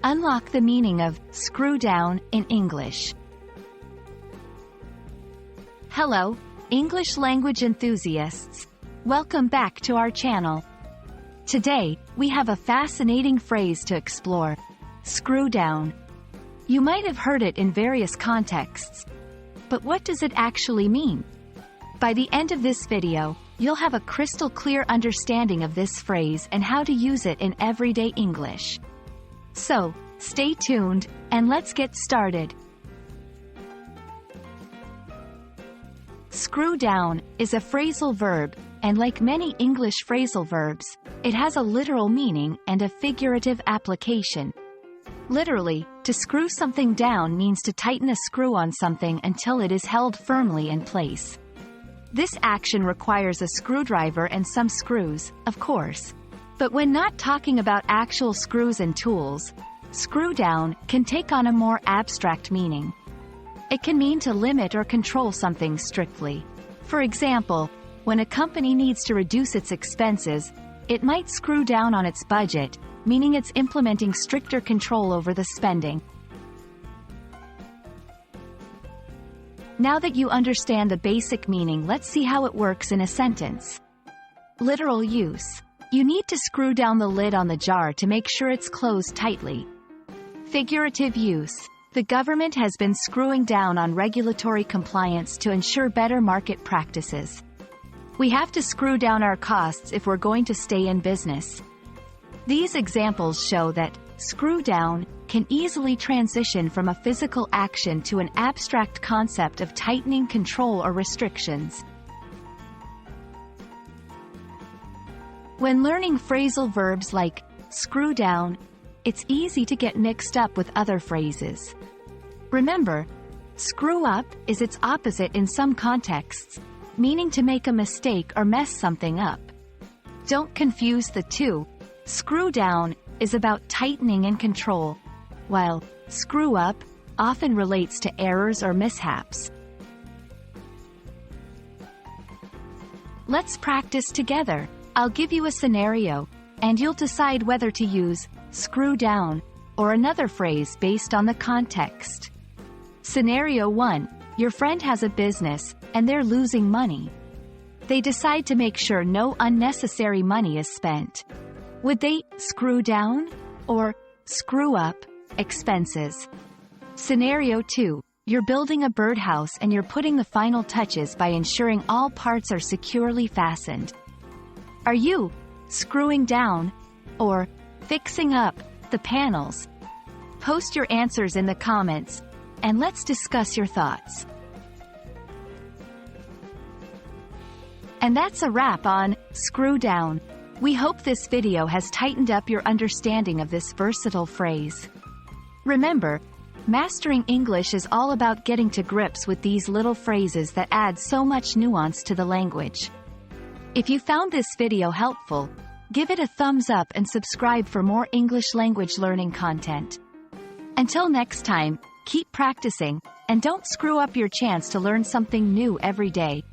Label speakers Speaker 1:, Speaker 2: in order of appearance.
Speaker 1: Unlock the meaning of screw down in English. Hello, English language enthusiasts. Welcome back to our channel. Today, we have a fascinating phrase to explore: screw down. You might have heard it in various contexts. But what does it actually mean? By the end of this video, you'll have a crystal clear understanding of this phrase and how to use it in everyday English. So, stay tuned, and let's get started. Screw down is a phrasal verb, and like many English phrasal verbs, it has a literal meaning and a figurative application. Literally, to screw something down means to tighten a screw on something until it is held firmly in place. This action requires a screwdriver and some screws, of course. But when not talking about actual screws and tools, screw down can take on a more abstract meaning. It can mean to limit or control something strictly. For example, when a company needs to reduce its expenses, it might screw down on its budget, meaning it's implementing stricter control over the spending. Now that you understand the basic meaning, let's see how it works in a sentence. Literal use. You need to screw down the lid on the jar to make sure it's closed tightly. Figurative use. The government has been screwing down on regulatory compliance to ensure better market practices. We have to screw down our costs if we're going to stay in business. These examples show that screw down can easily transition from a physical action to an abstract concept of tightening control or restrictions. When learning phrasal verbs like screw down, it's easy to get mixed up with other phrases. Remember, screw up is its opposite in some contexts, meaning to make a mistake or mess something up. Don't confuse the two. Screw down is about tightening and control, while screw up often relates to errors or mishaps. Let's practice together. I'll give you a scenario, and you'll decide whether to use screw down or another phrase based on the context. Scenario 1. Your friend has a business, and they're losing money. They decide to make sure no unnecessary money is spent. Would they screw down or screw up expenses? Scenario 2. You're building a birdhouse and you're putting the final touches by ensuring all parts are securely fastened. Are you screwing down or fixing up the panels? Post your answers in the comments, and let's discuss your thoughts. And that's a wrap on screw down. We hope this video has tightened up your understanding of this versatile phrase. Remember, mastering English is all about getting to grips with these little phrases that add so much nuance to the language. If you found this video helpful, give it a thumbs up and subscribe for more English language learning content. Until next time, keep practicing, and don't screw up your chance to learn something new every day.